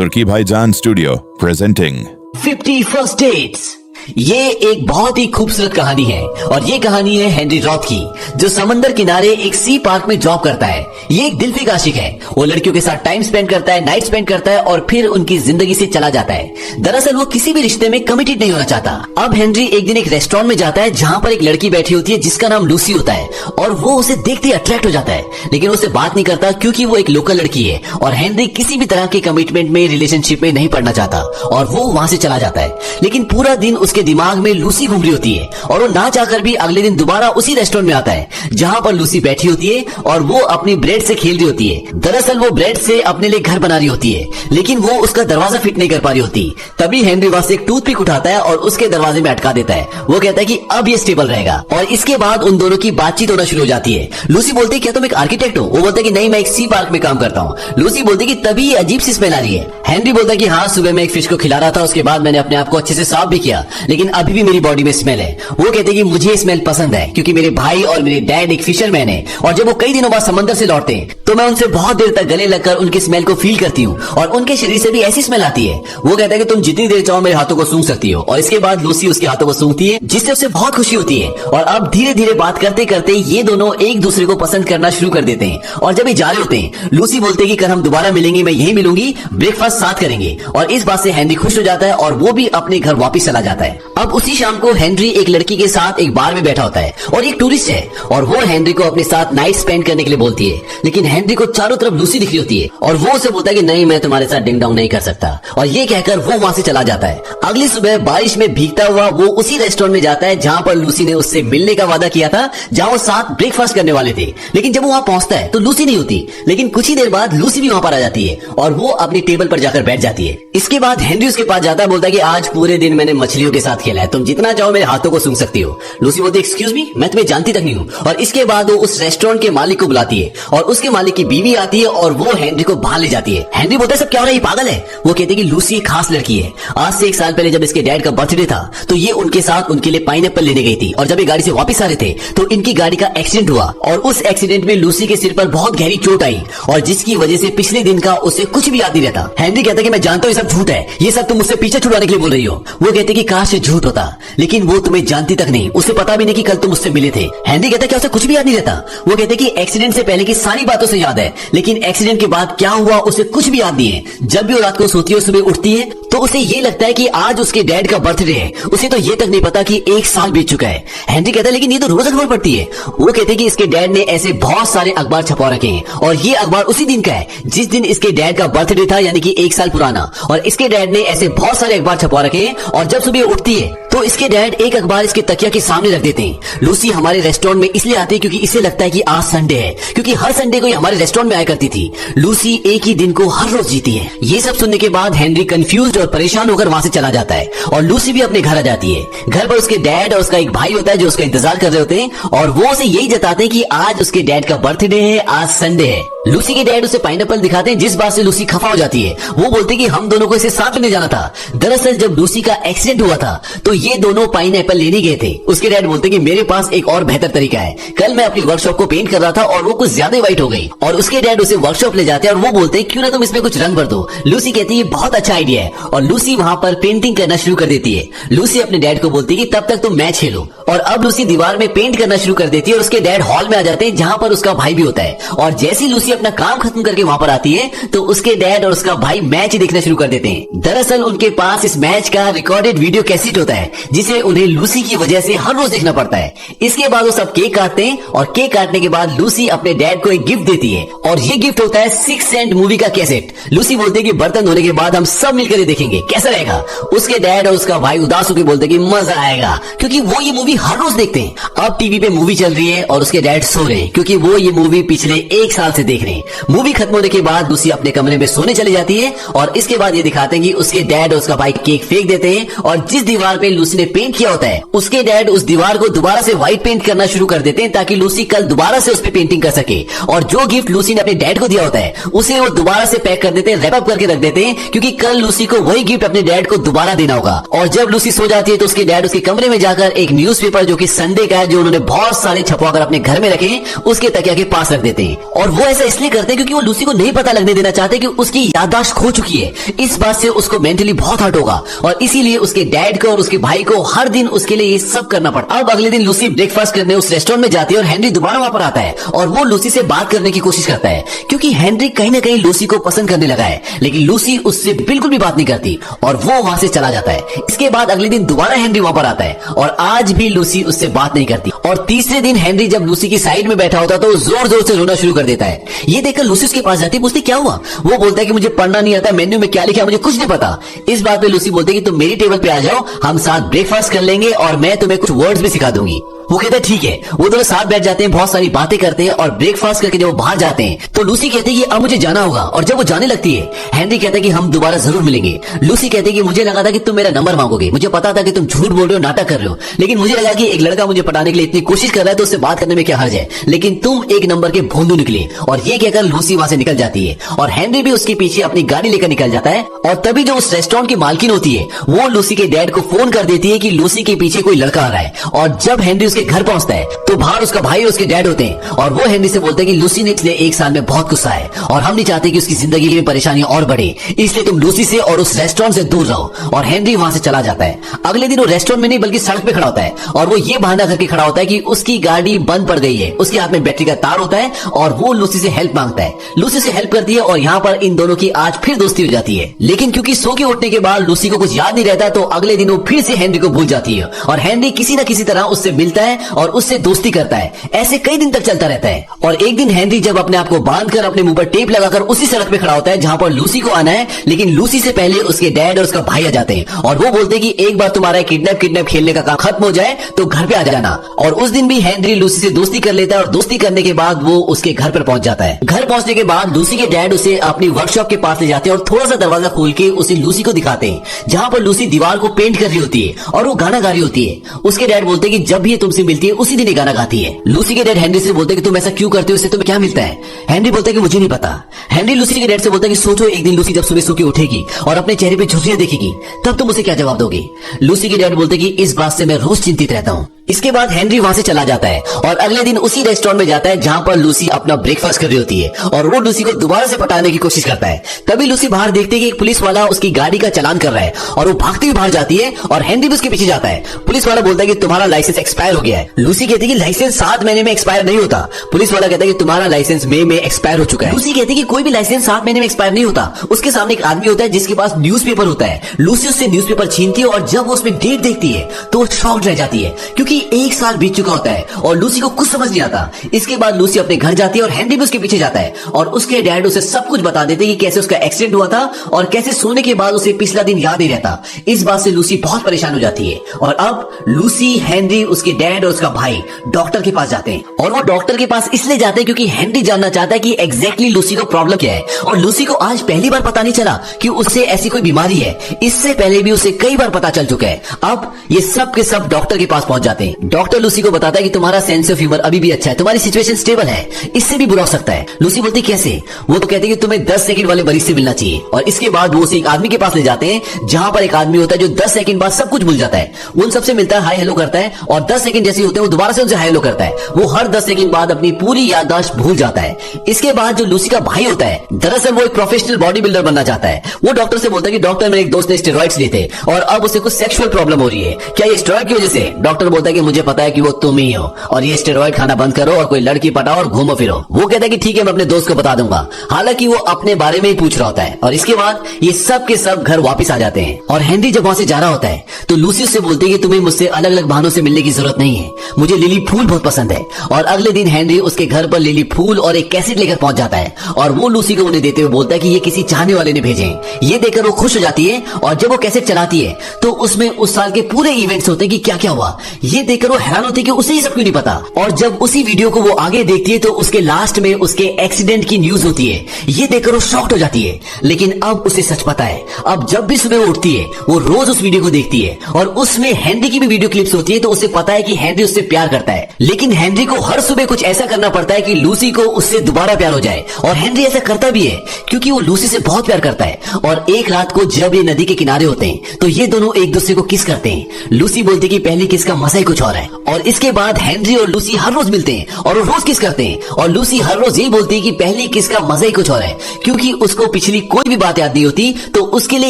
तुर्की भाईजान studio presenting 50 first dates. ये एक बहुत ही खूबसूरत कहानी है और ये कहानी है हेनरी रॉथ की, जो समंदर किनारे एक सी पार्क में जॉब करता है। ये एक दिलफिक आशिक है। वो लड़कियों के साथ टाइम स्पेंड करता है, नाइट स्पेंड करता है और फिर उनकी जिंदगी से चला जाता है। दरअसल वो किसी भी रिश्ते में कमिटेड नहीं होना चाहता। अब हेनरी एक दिन एक रेस्टोरेंट में जाता है जहाँ पर एक लड़की बैठी होती है जिसका नाम लूसी होता है और वो उसे देखते ही अट्रैक्ट हो जाता है, लेकिन उससे बात नहीं करता क्योंकि वो एक लोकल लड़की है और हेनरी किसी भी तरह के कमिटमेंट में, रिलेशनशिप में नहीं पड़ना चाहता और वो वहां से चला जाता है। लेकिन पूरा दिन उसके दिमाग में लूसी घूम रही होती है और वो ना चाहकर भी अगले दिन दोबारा उसी रेस्टोरेंट में आता है जहां पर लूसी बैठी होती है और वो अपनी ब्रेड से खेल रही होती है। दरअसल वो ब्रेड से अपने लिए घर बना रही होती है, लेकिन वो उसका दरवाजा फिट नहीं कर पा रही होती। तभी हेनरी वहां से एक टूथपिक उठाता है और उसके दरवाजे में अटका देता है। वो कहता है कि अब ये स्टेबल रहेगा और इसके बाद उन दोनों की बातचीत होना शुरू हो जाती है। लूसी बोलती है क्या तुम एक आर्किटेक्ट हो? वो बोलता है कि नहीं, मैं एक सी पार्क में काम करता हूँ। लूसी बोलती है कि तभी अजीब सी स्मेल आ रही है। हेनरी बोलता है कि हाँ, सुबह मैं एक फिश को खिला रहा था, उसके बाद मैंने अपने आप को अच्छे से साफ भी किया, लेकिन अभी भी मेरी बॉडी में स्मेल है। वो कहते हैं कि मुझे स्मेल पसंद है क्योंकि मेरे भाई और मेरे डैड एक फिशरमैन है और जब वो कई दिनों बाद समंदर से लौटते हैं तो मैं उनसे बहुत देर तक गले लगकर उनकी स्मेल को फील करती हूँ और उनके शरीर से भी ऐसी स्मेल आती है। वो कहता है कि तुम जितनी देर चाहो मेरे हाथों को सूंघ सकती हो और इसके बाद लूसी उसके हाथों को सूंघती है जिससे उसे बहुत खुशी होती है। और अब धीरे धीरे बात करते करते ये दोनों एक दूसरे को पसंद करना शुरू कर देते हैं और जब ये जा रहे होते हैं लूसी बोलते हैं कि कल हम दोबारा मिलेंगे, मैं यही मिलूंगी, ब्रेकफास्ट साथ करेंगे। और इस बात से हेनरी खुश हो जाता है और वो भी अपने घर वापस चला जाता है। अब उसी शाम को हेनरी एक लड़की के साथ एक बार में बैठा होता है और एक टूरिस्ट है और वो हेनरी को अपने साथ नाइट स्पेंड करने के लिए बोलती है, लेकिन हेनरी को चारों तरफ लूसी दिख रही होती है और वो उसे बोलता है कि नहीं, मैं तुम्हारे साथ डिंग डोंग नहीं कर सकता। और ये कहकर वो वहां से चला जाता है। अगली सुबह बारिश में भीगता हुआ वो उसी रेस्टोरेंट में जाता है जहां पर लूसी ने उससे मिलने का वादा किया था, जहां वो साथ ब्रेकफास्ट करने वाले थे। लेकिन जब वो वहां पहुंचता है तो लूसी नहीं होती, लेकिन कुछ ही देर बाद लूसी भी वहां पर आ जाती है और वो अपनी टेबल पर जाकर बैठ जाती है। इसके बाद हेनरी उसके पास जाता है, बोलता है कि आज पूरे दिन मैंने मछलियों के साथ खेला है, तुम जितना चाहो मेरे हाथों को सूंघ सकती हो। लूसी बोलती है एक्सक्यूज मी, मैं तुम्हें जानती तक नहीं हूँ। और इसके बाद वो उस रेस्टोरेंट के मालिक को बुलाती है और उसके मालिक की बीवी आती है और वो हेनरी को बाहर ले जाती है। हेनरी बोलता है सब क्या हो रहा है, ये पागल है। वो कहते हैं कि लूसी एक खास लड़की है। आज से 1 साल पहले जब इसके डैड का बर्थडे था तो ये उनके साथ उनके लिए पाइनएप्पल लेने गई थी और जब ये गाड़ी से वापस आ रहे थे तो इनकी गाड़ी का एक्सीडेंट हुआ और उस एक्सीडेंट में लूसी के सिर पर बहुत गहरी चोट आई और जिसकी वजह से पिछले दिन का उसे कुछ भी याद नहीं रहता। हेनरी कहता है कि मैं जानता हूँ ये सब झूठ है, ये सब तुम मुझसे पीछे छुड़वाने के लिए बोल रही हो। वो कहते कि काश ये झूठ होता, लेकिन वो तुम्हें जानती तक नहीं, उसे पता भी नहीं कि कल तुम मुझसे मिले थे। हेनरी कहता है कि उसे कुछ भी याद नहीं रहता। वो कहते कि एक्सीडेंट से पहले की सारी बातों से याद है, लेकिन एक्सीडेंट के बाद क्या हुआ उसे कुछ भी याद नहीं है। जब भी वो रात को सोती है सुबह उठती है तो उसे ये लगता है कि आज उसके डैड का बर्थडे है, उसे तो ये तक नहीं पता कि 1 साल बीत चुका है। हेनरी कहता है लेकिन ये तो रोज अखबार पढ़ती है। वो कहते हैं कि इसके डैड ने ऐसे बहुत सारे अखबार छपवा रखे हैं और ये अखबार उसी दिन का है जिस दिन इसके डैड का बर्थडे था, यानी कि 1 साल पुराना। और इसके डैड ने ऐसे बहुत सारे अखबार छपवा रखे हैं और जब सुबह उठती है तो इसके डैड एक अखबार इसके तकिया के सामने रख देते हैं। लूसी हमारे रेस्टोरेंट में इसलिए आती है क्योंकि इसे लगता है कि आज संडे है, क्योंकि हर संडे को ये हमारे रेस्टोरेंट में आया करती थी। लूसी एक ही दिन को हर रोज जीती है। ये सब सुनने के बाद हेनरी कंफ्यूज्ड और परेशान होकर वहां से चला जाता है और लूसी भी अपने घर आ जाती है। घर पर उसके डैड और उसका एक भाई होता है जो उसका इंतजार कर रहे होते हैं और वो उसे यही जताते हैं कि आज उसके डैड का बर्थडे है, आज संडे है। लूसी के डैड उसे पाइनएप्पल दिखाते हैं जिस बात से लूसी खफा हो जाती है। वो बोलते कि हम दोनों को इसे साथ लेने जाना था। दरअसल जब लूसी का एक्सीडेंट हुआ था तो ये दोनों पाइनएप्पल लेने गए थे। उसके डैड बोलते कि मेरे पास एक और बेहतर तरीका है, कल मैं अपनी वर्कशॉप को पेंट कर रहा था और वो कुछ ज्यादा व्हाइट हो गई। और उसके डैड उसे वर्कशॉप ले जाते हैं और वो बोलते हैं क्यों ना तुम इसमें कुछ रंग भर दो। लूसी कहती है बहुत अच्छा आइडिया है और लूसी वहां पर पेंटिंग करना शुरू कर देती है। लूसी अपने डैड को बोलती है कि तब तक तुम मैच खेलो और अब लूसी दीवार में पेंट करना शुरू कर देती है और उसके डैड हॉल में आ जाते हैं जहां पर उसका भाई भी होता है। और जैसी लूसी अपना काम खत्म करके वहां पर आती है तो उसके डैड और उसका भाई मैच देखना शुरू कर देते हैं। दरअसल उनके पास इस मैच का रिकॉर्डेड वीडियो कैसेट होता है जिसे उन्हें लूसी की वजह से हर रोज देखना पड़ता है। इसके बाद वो सब केक काटते हैं और केक काटने के बाद लूसी अपने डैड को एक गिफ्ट देती है और ये गिफ्ट होता है 6 सेंट मूवी का कैसेट। लूसी बोलते है कि बर्तन धोने के बाद हम सब मिलकर ये देखेंगे, कैसा रहेगा। उसके डैड और उसका भाई उदास होकर बोलते कि मजा आएगा क्योंकि वो ये मूवी हर रोज देखते हैं। अब टीवी पे मूवी चल रही है और उसके डैड सो रहे हैं क्योंकि वो ये मूवी पिछले 1 साल से देख रहे हैं। मूवी खत्म होने के बाद लूसी अपने कमरे में सोने चली जाती है और इसके बाद ये दिखाते हैं कि उसके डैड और उसका भाई केक फेंक देते हैं और जिस जिस दीवार पे लूसी ने पेंट किया होता है उसके डैड उस दीवार को दोबारा से व्हाइट पेंट करना शुरू कर देते हैं ताकि लूसी कल दोबारा से उस पे पेंटिंग कर सके। और जो गिफ्ट लूसी ने अपने डैड को दिया होता है उसे वो दोबारा से पैक कर देते हैं, रैप अप करके रख देते हैं, क्योंकि कल लूसी को वही गिफ्ट अपने डैड को दोबारा देना होगा। और जब लूसी सो जाती है तो उसके डैड उसके कमरे में जाकर एक न्यूज़पेपर जो कि संडे का है, जो उन्होंने बहुत सारे छपवाकर अपने घर में रखे, उसके तकिया के पास रख देते हैं। और वो ऐसा इसलिए करते हैं क्योंकि वो लूसी को नहीं पता लगने देना चाहते कि उसकी याददाश्त खो चुकी है। इस बात से उसको मेंटली बहुत हर्ट होगा और इसीलिए उसके डैड को और उसके भाई को हर दिन उसके लिए ये सब करना पड़ता है। अब अगले दिन लूसी ब्रेकफास्ट करने उस रेस्टोरेंट में जाती है और हेनरी दोबारा वहां पर आता है और वो लूसी से बात करने की कोशिश करता है, क्योंकि हेनरी कहीं ना कहीं लूसी को पसंद करने लगा है। लेकिन लूसी उससे बिल्कुल भी बात नहीं करती और वो वहां से चला जाता है। इसके बाद अगले दिन दोबारा हेनरी वहां पर आता है और आज भी लूसी उससे बात नहीं करती। और तीसरे दिन हेनरी जब लूसी की साइड में बैठा होता है तो वो जोर जोर से रोना शुरू कर देता है। ये देखकर लूसी उसके पास जाती है, पूछती क्या हुआ। वो बोलता है कि मुझे पढ़ना नहीं आता, मेन्यू में क्या लिखा है मुझे कुछ नहीं पता। इस बात पे लूसी बोलती है कि तुम मेरी टेबल पे आ जाओ, हम साथ ब्रेकफास्ट कर लेंगे और मैं तुम्हें कुछ वर्ड्स भी सिखा दूंगी। वो कहता है ठीक है। वो दोनों साथ बैठ जाते हैं, बहुत सारी बातें करते हैं और ब्रेकफास्ट करके जब वो बाहर जाते हैं तो लूसी कहती है कि अब मुझे जाना होगा। और जब वो जाने लगती है हेनरी कहता है कि हम दोबारा जरूर मिलेंगे। लूसी कहती है कि मुझे लगा था कि तुम मेरा नंबर मांगोगे, मुझे पता था कि तुम झूठ बोल रहे हो, नाटक कर रहे हो, लेकिन मुझे लगा कि एक लड़का मुझे पटाने के लिए इतनी कोशिश कर रहा है तो उससे बात करने में क्या हर्ज है, लेकिन तुम एक नंबर के भोंदू निकले। और ये कहकर लूसी वहां से निकल जाती है और हेनरी भी उसके पीछे अपनी गाड़ी लेकर निकल जाता है। और तभी जो उस रेस्टोरेंट की मालकिन होती है वो लूसी के डैड को फोन कर देती है कि लूसी के पीछे कोई लड़का आ रहा है। और जब हेनरी उसके घर पहुंचता है तो बाहर उसका भाई और उसके डैड होते हैं और वो हेनरी से बोलते हैं कि लूसी ने पिछले एक साल में बहुत गुस्सा है और हम नहीं चाहते कि उसकी जिंदगी में परेशानियां और बढ़े, इसलिए तुम लूसी से और उस रेस्टोरेंट से दूर रहो। और हेनरी वहां से चला जाता है। अगले दिन वो रेस्टोरेंट में नहीं बल्कि सड़क पे खड़ा होता है और वो ये बहाना करके खड़ा होता है कि उसकी गाड़ी बंद पड़ गई है, उसके हाथ में बैटरी का तार होता है और वो लूसी से हेल्प मांगता है। लूसी से हेल्प करती है और यहाँ पर इन दोनों की आज फिर दोस्ती हो जाती है। लेकिन क्योंकि सो के उठने के बाद लूसी को कुछ याद नहीं रहता तो अगले दिन वो फिर से हेनरी को भूल जाती है और हेनरी किसी न किसी तरह उससे मिलता है और उससे दोस्ती करता है। ऐसे कई दिन तक चलता रहता है और एक दिन हेनरी जब अपने आप को बांधकर अपने मुंह पर टेप लगाकर उसी सड़क पे खड़ा होता है जहां पर लूसी को आना है, लेकिन लूसी से पहले उसके डैड और उसका भाई आ जाते हैं और वो बोलते हैं कि एक बार तुम्हारा किडनैप खेलने का काम खत्म हो जाए तो घर पे आ जाना। और उस दिन भी हेनरी लूसी से दोस्ती कर लेता है और दोस्ती करने के बाद वो उसके घर पर पहुंच जाता है। घर पहुंचने के बाद लूसी के डैड उसे अपनी वर्कशॉप के पास ले जाते हैं और थोड़ा सा दरवाजा खोल के उसे लूसी को दिखाते हैं जहां पर लूसी दीवार को पेंट कर रही होती है और वो गाना गा रही होती है। उसके डैड बोलते हैं कि जब भी ये तुमसे मिलती है उसी दिन ये गाना गाती है। लूसी के डैड हेनरी से बोलते हैं कि तुम ऐसा क्यों करते हो, इससे तुम्हें क्या मिलता है। हेनरी बोलता है कि मुझे नहीं पता। हेनरी लूसी के डैड से बोलता है कि सोचो एक दिन लूसी जब सुबह सो के उठेगी और अपने चेहरे पे झुर्रियां देखेगी तब तुम उसे क्या जवाब दोगे। लूसी के डैड बोलते हैं कि इस बात से मैं रोज चिंतित रहता हूँ। इसके बाद हेनरी वहां से चला जाता है और अगले दिन उसी रेस्टोरेंट में जाता है जहां पर लूसी अपना ब्रेकफास्ट कर रही होती है और वो लूसी को दोबारा से पटाने की कोशिश करता है। तभी लूसी बाहर देखती है कि एक पुलिस वाला उसकी गाड़ी का चालान कर रहा है और वो भागती हुई बाहर जाती है और हेनरी भी उसके पीछे जाता है। पुलिस वाला बोलता है कि तुम्हारा लाइसेंस एक्सपायर हो गया है। लूसी कहती है कि लाइसेंस 7 महीने में एक्सपायर नहीं होता। पुलिस वाला कहता है कि तुम्हारा लाइसेंस मई में एक्सपायर हो चुका है। लूसी कहती है कि कोई भी लाइसेंस 7 महीने में एक्सपायर नहीं होता। उसके सामने एक आदमी होता है जिसके पास न्यूज़पेपर होता है। लूसी उससे न्यूज़पेपर छीनती है और जब वो उसमें डेट देखती है तो वो शॉक्ड रह जाती है क्योंकि 1 साल बीत चुका होता है और लूसी को कुछ समझ नहीं आता। इसके बाद लूसी अपने घर जाती है और हेनरी भी उसके पीछे जाता है और उसके डैड उसे सब कुछ बता देते हैं कि कैसे उसका एक्सीडेंट हुआ था और कैसे सोने के बाद उसे पिछला दिन याद नहीं रहता। इस बात से लूसी बहुत परेशान हो जाती है और अब लूसी, हेनरी, उसके डैड और उसका भाई डॉक्टर के पास जाते हैं और वो डॉक्टर के पास इसलिए जाते हैं क्योंकि हेनरी जानना चाहता है कि एग्जैक्टली लूसी को प्रॉब्लम क्या है। और लूसी को आज पहली बार पता नहीं चला कि उससे ऐसी कोई बीमारी है, इससे पहले भी उसे कई बार पता चल चुका है। अब ये सब के सब डॉक्टर के पास पहुंच जाते हैं। डॉक्टर लूसी को बताता है कि तुम्हारा सेंस ऑफ ह्यूमर अभी भी अच्छा है, तुम्हारी सिचुएशन स्टेबल है, इससे भी बुरा हो सकता है। लूसी बोलती कैसे। वो तो कहते हैं कि तुम्हें 10 सेकंड वाले मरीज से मिलना चाहिए और इसके बाद वो उसे एक आदमी के पास ले जाते हैं जहां पर एक आदमी होता है जो 10 सेकंड बाद सब कुछ भूल जाता है। उन सबसे मिलता है, हाय हेलो करता है और 10 सेकंड जैसे होते हैं वो दोबारा से उनसे हाय हेलो करता है। वो हर 10 सेकंड बाद अपनी पूरी याददाश्त भूल जाता है। इसके बाद जो लूसी का भाई होता है दरअसल वो एक प्रोफेशनल बॉडी बिल्डर बनना चाहता है। वो डॉक्टर से बोलता है कि डॉक्टर मेरे एक दोस्त ने स्टेरॉइड्स लिए थे और अब उसे कुछ सेक्सुअल प्रॉब्लम हो रही है, क्या ये स्टेरॉइड की वजह से। डॉक्टर बोलता है कि मुझे पता है कि वो तुम ही हो और ये स्टेरॉइड खाना बंद करो और कोई लड़की पटाओ और घूमो फिरो। वो कहता है कि ठीक है मैं अपने दोस्त को बता दूंगा। हालांकि वो अपने बारे में ही पूछ रहा होता है। और इसके बाद ये सब के सब घर वापस आ जाते हैं और हेनरी जब वहां से जा रहा होता है तो लूसी उससे बोलती है कि तुम्हें मुझसे अलग अलग बहानों से मिलने की जरूरत नहीं है, मुझे लिली फूल बहुत पसंद है। और अगले दिन हेनरी उसके घर पर लिली फूल और एक कैसेट लेकर पहुंच जाता है और वो लूसी को उन्हें देते हुए बोलता है कि ये किसी चाहने वाले ने भेजे। ये देखकर वो खुश हो जाती है और जब वो कैसेट चलाती है तो उसमें उस साल के पूरे इवेंट्स होते हैं कि क्या क्या हुआ। ये देखकर वो हैरान होती है कि उसे ही सब क्यों नहीं पता। और जब उसी वीडियो को वो आगे देखती है तो उसके लास्ट में उसके एक्सीडेंट की न्यूज होती है। ये देखकर वो शॉक्ड हो जाती है, लेकिन अब उसे सच पता है। अब जब भी सुबह उठती है वो रोज उस वीडियो को देखती है और उसमें हेनरी की भी वीडियो क्लिप्स होती है, तो उसे पता है कि हेनरी उससे प्यार करता है। लेकिन हेनरी को हर सुबह कुछ ऐसा करना पड़ता है कि लूसी को उससे दोबारा प्यार हो जाए, और हेनरी ऐसा करता भी है क्योंकि वो लूसी से बहुत प्यार करता है। और एक रात को जब ये नदी के किनारे होते हैं तो ये दोनों एक दूसरे को किस करते हैं। लूसी बोलती है कि पहली किस का मजा ही कुछ और है। और इसके बाद हेनरी और लूसी हर रोज मिलते हैं और वो रोज किस करते हैं, और लूसी हर रोज यही बोलती है कि पहली किस का मजा ही कुछ और है, क्योंकि उसको पिछली कोई भी बात याद नहीं होती, तो उसके लिए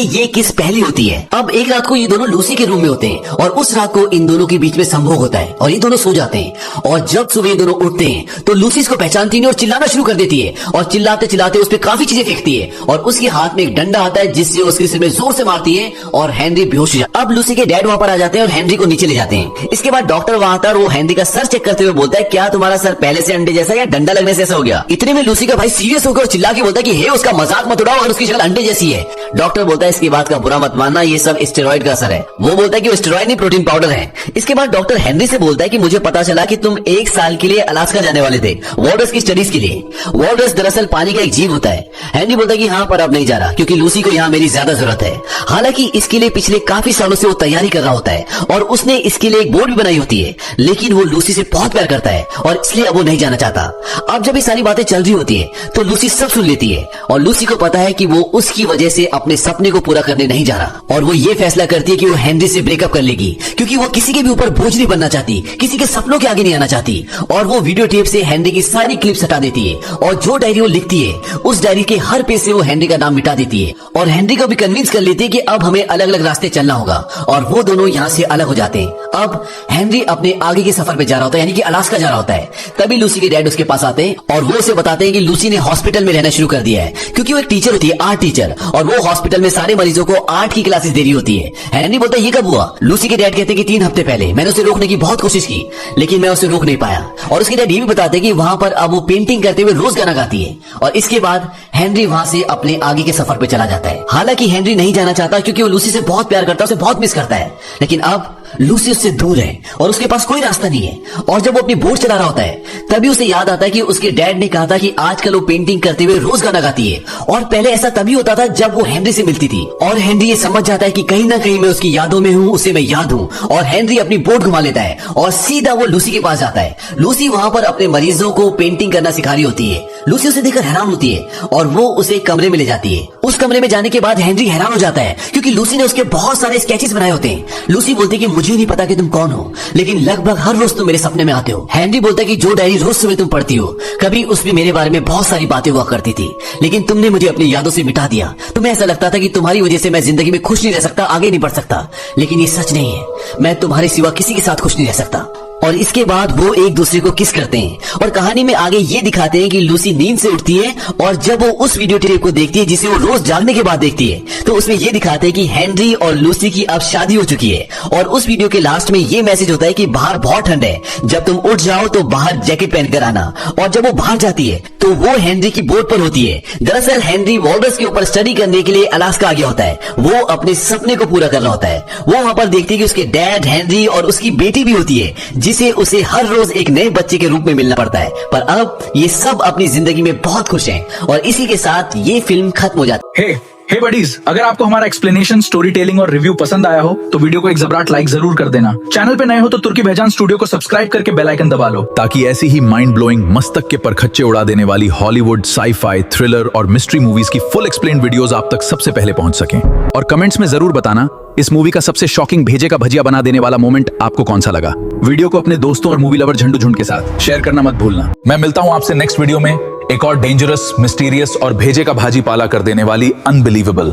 ये किस पहली होती है। अब एक रात को ये दोनों लूसी के रूम में होते हैं और उस रात को इन दोनों के बीच में संभोग होता है और ये दोनों सो जाते हैं। और जब सुबह ये दोनों उठते हैं तो लूसी इसको पहचानती नहीं और चिल्लाना शुरू कर देती है और चिल्लाते चिल्लाते उस पर काफी चीजें फेंकती है और उसके हाथ में एक डंडा आता है जिससे उसके सिर में जोर से मारती है और हेनरी बेहोश हो जाता है। अब लूसी के डैड वहां पर आ जाते हैं और हेनरी को नीचे ले जाते हैं। इसके बाद डॉक्टर वहां आता है और वो हेनरी का सर चेक करते हुए बोलता है, क्या तुम्हारा सर पहले से अंडे जैसा या डंडा लगने से ऐसा हो गया। इतने में लूसी का भाई सीरियस होकर चिल्ला के बोलता है कि हे उसका मजाक मत उड़ाओ और उसकी शक्ल अंडे जैसी है। डॉक्टर बोलता है इसकी बात का बुरा मत मानना, ये सब स्टेरॉइड का असर है। वो बोलता है कि वो स्टेरॉइड नहीं प्रोटीन पाउडर है। इसके बाद डॉक्टर हेनरी से बोलता है कि मुझे पता चला कि तुम 1 साल के लिए अलास्का जाने वाले थे वॉल्रस की स्टडीज के लिए। वॉल्रस दरअसल पानी का एक जीव होता है। हेनरी बोलता है कि हाँ, पर अब नहीं जा रहा क्योंकि लूसी को यहाँ मेरी ज्यादा जरूरत है। हालांकि इसके लिए पिछले काफी सालों से वो तैयारी कर रहा होता है और उसने इसके लिए एक बोर्ड भी बनाई होती है, लेकिन वो लूसी से बहुत प्यार करता है और इसलिए अब वो नहीं जाना चाहता। अब जब ये सारी बातें चल रही होती है तो लूसी सब सुन लेती है और लूसी को पता है कि वो उसकी वजह से अपने सपने को पूरा करने नहीं जा रहा, और वो ये फैसला करती है कि वो हेनरी से ब्रेकअप कर लेगी क्योंकि वो किसी के भी ऊपर बोझ नहीं बनना चाहती, किसी के सपनों के आगे नहीं आना चाहती। और वो वीडियो टेप से हेनरी की सारी क्लिप्स हटा देती है और जो डायरी वो लिखती है उस डायरी के हर पेज से वो हेनरी का नाम मिटा देती है और हेनरी को भी कन्विंस कर लेती है कि अब हमें अलग अलग रास्ते चलना होगा, और वो दोनों यहाँ से अलग हो जाते हैं। अब हेनरी अपने आगे के सफर पे जा रहा होता है, यानी कि अलास्का जा रहा होता है। तभी लूसी के डैड उसके पास आते हैं और वो उसे बताते हैं कि लूसी ने हॉस्पिटल में रहना शुरू कर दिया है क्योंकि वो एक टीचर होती है, आर्ट टीचर, और वो हॉस्पिटल में सारे मरीजों को आर्ट की क्लासेस दे रही होती है। हेनरी बोलता है ये कब हुआ। लूसी के डैड कहते हैं कि 3 हफ्ते पहले। मैंने उसे रोकने की बहुत कोशिश की लेकिन मैं उसे रोक नहीं पाया। और उसके डैड ये भी बताते हैं कि वहां पर अब वो पेंटिंग करते हुए रोज गाना गाती है। और इसके बाद हेनरी वहां से अपने आगे के सफर पे चला जाता है। हालांकि हेनरी नहीं जाना चाहता क्योंकि वो लूसी से बहुत प्यार करता है, उसे बहुत मिस करता है, लेकिन अब लूसी उससे दूर है और उसके पास कोई रास्ता नहीं है। और जब वो अपनी बोट चला रहा होता है तभी उसे याद आता है कि उसके डैड ने कहा था कि आजकल वो पेंटिंग करते हुए रोज गाना गाती है, और पहले ऐसा तभी होता था जब वो हेनरी से मिलती थी। और हेनरी ये समझ जाता है कि कहीं ना कहीं मैं उसकी यादों में हूँ, उसे मैं याद हूँ, और हेनरी अपनी बोट घुमा लेता है और सीधा वो लूसी के पास जाता है। लूसी वहां पर अपने मरीजों को पेंटिंग करना सिखा रही होती है। लूसी उसे देखकर हैरान होती है और वो उसे कमरे में ले जाती है। उस कमरे में जाने के बाद हेनरी हैरान हो जाता है क्योंकि लूसी ने उसके बहुत सारे स्केचेस बनाए होते हैं। लूसी बोलती है कि मुझे नहीं पता कि तुम कौन हो, लेकिन लगभग हर रोज तुम मेरे सपने में आते हो। हेनरी बोलता है कि जो डायरी रोज सुबह तुम पढ़ती हो, कभी उसमें मेरे बारे में बहुत सारी बातें हुआ करती थी, लेकिन तुमने मुझे अपनी यादों से मिटा दिया। तुम्हें ऐसा लगता था कि तुम्हारी वजह से मैं जिंदगी में खुश नहीं रह सकता, आगे नहीं बढ़ सकता, लेकिन ये सच नहीं है। मैं तुम्हारे सिवा किसी के साथ खुश नहीं रह सकता। और इसके बाद वो एक दूसरे को किस करते हैं। और कहानी में आगे ये दिखाते हैं कि लूसी नींद से उठती है और जब वो उस वीडियो टेप को देखती है जिसे वो रोज जागने के बाद देखती है, तो उसमें ये दिखाते हैं कि हेनरी और लूसी की अब शादी हो चुकी है। और उस वीडियो के लास्ट में ये मैसेज होता है कि बाहर बहुत ठंड है, जब तुम उठ जाओ तो बाहर जैकेट पहनकर आना। और जब वो बाहर जाती है तो वो हेनरी की बोट पर होती है। दरअसल हेनरी वॉल्रस के ऊपर स्टडी करने के लिए अलास्का आ गया होता है। वो अपने सपने को पूरा कर रहा होता है। वो वहां पर देखती है कि उसके डैड, हेनरी और उसकी बेटी भी होती है, जिसे उसे हर रोज एक नए बच्चे के रूप में मिलना पड़ता है। पर अब ये सब अपनी जिंदगी में बहुत खुश हैं और इसी के साथ ये फिल्म खत्म हो जाती है। हे बडीज, अगर आपको हमारा एक्सप्लेनेशन, स्टोरी टेलिंग और रिव्यू पसंद आया हो तो वीडियो को एक जबराट लाइक जरूर कर देना। चैनल पे नए हो तो तुर्की पहचान स्टूडियो को सब्सक्राइब करके बेल आइकन दबा लो, ताकि ऐसी ही माइंड ब्लोइंग, मस्तक के परखच्चे उड़ा देने वाली हॉलीवुड, साई-फाई, थ्रिलर और मिस्ट्री मूवीज की फुल एक्सप्लेन्ड वीडियोस आप तक सबसे पहले पहुंच सकें। और कमेंट्स में जरूर बताना इस मूवी का सबसे शॉकिंग भेजे का भजिया बना देने वाला मोमेंट आपको कौन सा लगा। वीडियो को अपने दोस्तों और मूवी लवर झंडू झुंड के साथ शेयर करना मत भूलना। मैं मिलता हूं आपसे नेक्स्ट वीडियो में एक और डेंजरस, मिस्टीरियस और भेजे का भाजी पाला कर देने वाली अनबिलीवेबल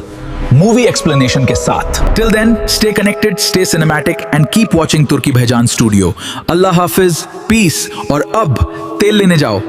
मूवी एक्सप्लेनेशन के साथ। Till then, stay connected, stay cinematic and keep watching तुर्की पहचान स्टूडियो। अल्लाह हाफिज, पीस, और अब तेल लेने जाओ।